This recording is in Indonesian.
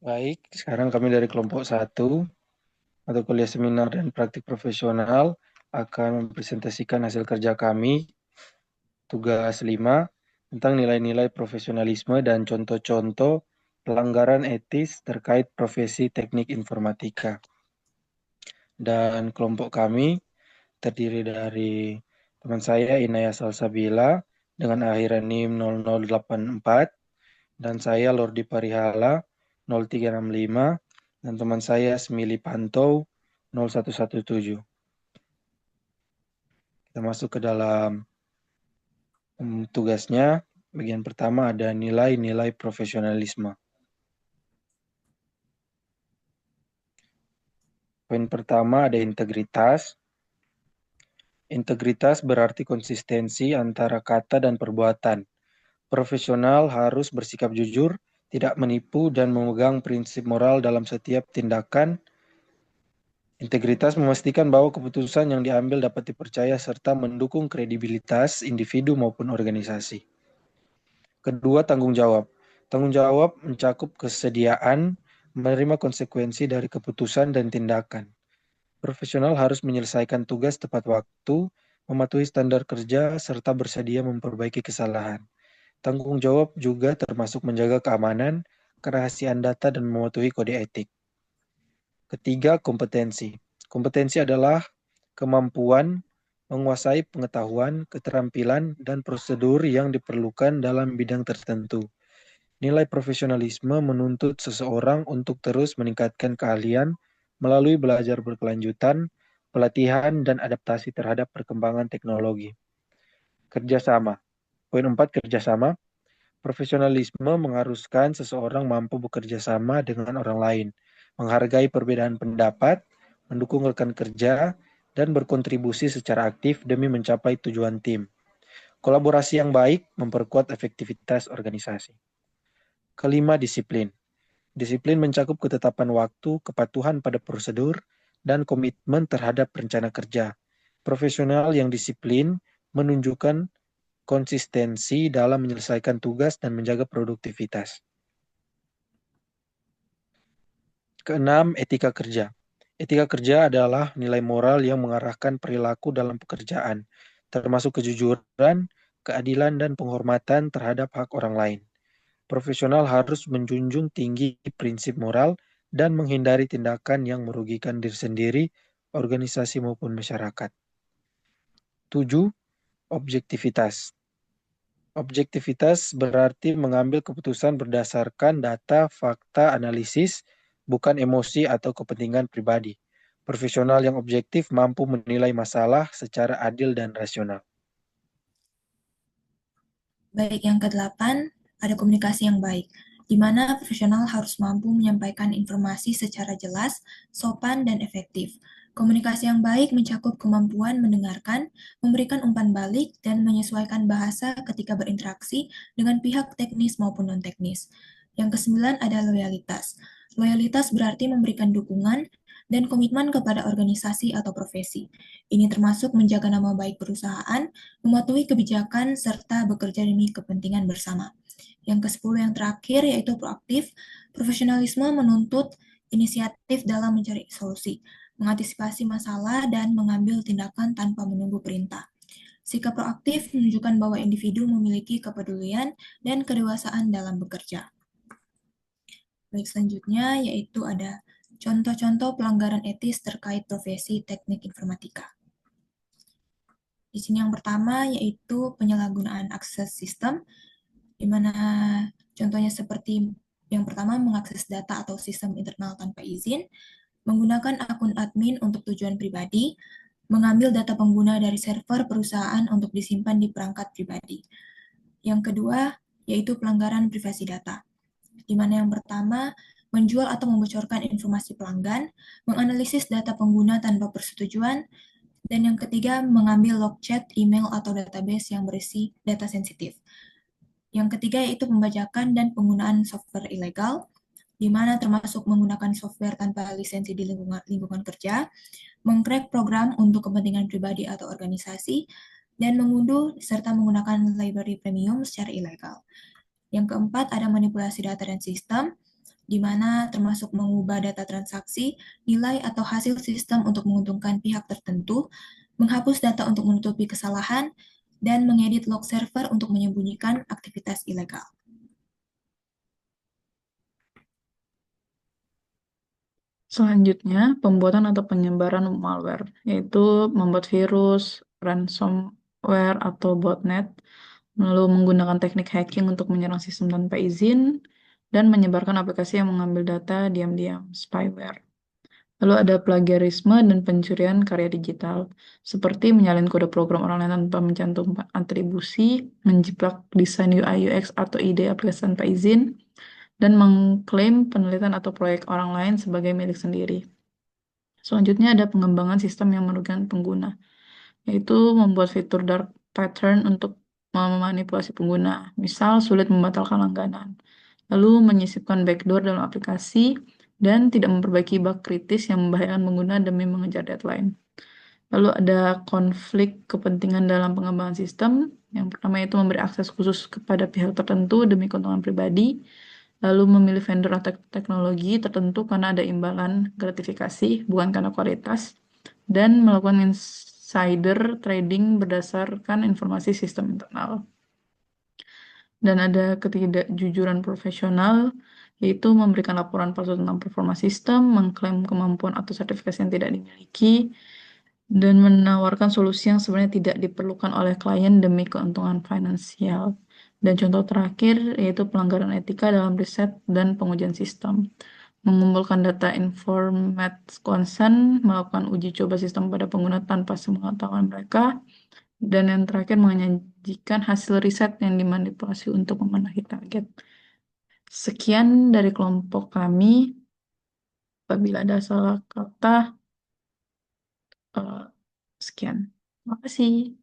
Baik, sekarang kami dari kelompok 1 atau kuliah seminar dan praktik profesional akan mempresentasikan hasil kerja kami, tugas 5, tentang nilai-nilai profesionalisme dan contoh-contoh pelanggaran etis terkait profesi teknik informatika. Dan kelompok kami terdiri dari teman saya Inaya Salsabila dengan akhiran NIM 0084 dan saya Lordi Parihala 0365 dan teman saya Smili Pantou 0117. Kita masuk ke dalam tugasnya. Bagian pertama ada nilai-nilai profesionalisme. Poin pertama ada integritas. Integritas berarti konsistensi antara kata dan perbuatan. Profesional harus bersikap jujur, tidak menipu, dan memegang prinsip moral dalam setiap tindakan. Integritas memastikan bahwa keputusan yang diambil dapat dipercaya serta mendukung kredibilitas individu maupun organisasi. Kedua, tanggung jawab. Tanggung jawab mencakup kesediaan menerima konsekuensi dari keputusan dan tindakan. Profesional harus menyelesaikan tugas tepat waktu, mematuhi standar kerja, serta bersedia memperbaiki kesalahan. Tanggung jawab juga termasuk menjaga keamanan, kerahasiaan data, dan mematuhi kode etik. Ketiga, kompetensi. Kompetensi adalah kemampuan menguasai pengetahuan, keterampilan, dan prosedur yang diperlukan dalam bidang tertentu. Nilai profesionalisme menuntut seseorang untuk terus meningkatkan keahlian melalui belajar berkelanjutan, pelatihan, dan adaptasi terhadap perkembangan teknologi. Kerjasama. Poin 4, kerjasama. Profesionalisme mengharuskan seseorang mampu bekerja sama dengan orang lain, menghargai perbedaan pendapat, mendukung rekan kerja, dan berkontribusi secara aktif demi mencapai tujuan tim. Kolaborasi yang baik memperkuat efektivitas organisasi. Kelima, disiplin. Disiplin mencakup ketetapan waktu, kepatuhan pada prosedur, dan komitmen terhadap rencana kerja. Profesional yang disiplin menunjukkan konsistensi dalam menyelesaikan tugas dan menjaga produktivitas. Keenam, etika kerja. Etika kerja adalah nilai moral yang mengarahkan perilaku dalam pekerjaan, termasuk kejujuran, keadilan, dan penghormatan terhadap hak orang lain. Profesional harus menjunjung tinggi prinsip moral dan menghindari tindakan yang merugikan diri sendiri, organisasi maupun masyarakat. 7. Objektivitas. Objektivitas berarti mengambil keputusan berdasarkan data, fakta, analisis, bukan emosi atau kepentingan pribadi. Profesional yang objektif mampu menilai masalah secara adil dan rasional. Baik, yang ke-8, ada komunikasi yang baik, di mana profesional harus mampu menyampaikan informasi secara jelas, sopan, dan efektif. Komunikasi yang baik mencakup kemampuan mendengarkan, memberikan umpan balik, dan menyesuaikan bahasa ketika berinteraksi dengan pihak teknis maupun non-teknis. Yang ke-9 ada loyalitas. Loyalitas berarti memberikan dukungan dan komitmen kepada organisasi atau profesi. Ini termasuk menjaga nama baik perusahaan, mematuhi kebijakan, serta bekerja demi kepentingan bersama. Yang ke-10 yang terakhir yaitu proaktif. Profesionalisme menuntut inisiatif dalam mencari solusi, mengantisipasi masalah, dan mengambil tindakan tanpa menunggu perintah. Sikap proaktif menunjukkan bahwa individu memiliki kepedulian dan kedewasaan dalam bekerja. Baik, selanjutnya yaitu ada contoh-contoh pelanggaran etis terkait profesi teknik informatika. Di sini yang pertama yaitu penyalahgunaan akses sistem, di mana contohnya seperti yang pertama mengakses data atau sistem internal tanpa izin, menggunakan akun admin untuk tujuan pribadi, mengambil data pengguna dari server perusahaan untuk disimpan di perangkat pribadi. Yang kedua yaitu pelanggaran privasi data, di mana yang pertama menjual atau membocorkan informasi pelanggan, menganalisis data pengguna tanpa persetujuan, dan yang ketiga mengambil log chat, email, atau database yang berisi data sensitif. Yang ketiga yaitu pembajakan dan penggunaan software ilegal, di mana termasuk menggunakan software tanpa lisensi di lingkungan kerja, mengcrack program untuk kepentingan pribadi atau organisasi, dan mengunduh serta menggunakan library premium secara ilegal. Yang keempat ada manipulasi data dan sistem, di mana termasuk mengubah data transaksi, nilai atau hasil sistem untuk menguntungkan pihak tertentu, menghapus data untuk menutupi kesalahan, dan mengedit log server untuk menyembunyikan aktivitas ilegal. Selanjutnya, pembuatan atau penyebaran malware, yaitu membuat virus, ransomware, atau botnet, lalu menggunakan teknik hacking untuk menyerang sistem tanpa izin, dan menyebarkan aplikasi yang mengambil data diam-diam, spyware. Lalu ada plagiarisme dan pencurian karya digital, seperti menyalin kode program orang lain tanpa mencantumkan atribusi, menjiplak desain UI UX atau ide aplikasi tanpa izin, dan mengklaim penelitian atau proyek orang lain sebagai milik sendiri. Selanjutnya ada pengembangan sistem yang merugikan pengguna, yaitu membuat fitur dark pattern untuk memanipulasi pengguna, misal sulit membatalkan langganan, lalu menyisipkan backdoor dalam aplikasi, dan tidak memperbaiki bug kritis yang membahayakan pengguna demi mengejar deadline. Lalu ada konflik kepentingan dalam pengembangan sistem. Yang pertama itu memberi akses khusus kepada pihak tertentu demi keuntungan pribadi, lalu memilih vendor atau teknologi tertentu karena ada imbalan gratifikasi, bukan karena kualitas, dan melakukan insider trading berdasarkan informasi sistem internal. Dan ada ketidakjujuran profesional, yaitu memberikan laporan palsu tentang performa sistem, mengklaim kemampuan atau sertifikasi yang tidak dimiliki, dan menawarkan solusi yang sebenarnya tidak diperlukan oleh klien demi keuntungan finansial. Dan contoh terakhir yaitu pelanggaran etika dalam riset dan pengujian sistem. Mengumpulkan data informed consent, melakukan uji coba sistem pada pengguna tanpa sepengetahuan mereka, dan yang terakhir menyajikan hasil riset yang dimanipulasi untuk memenuhi target. Sekian dari kelompok kami. Apabila ada salah kata, sekian. Terima kasih.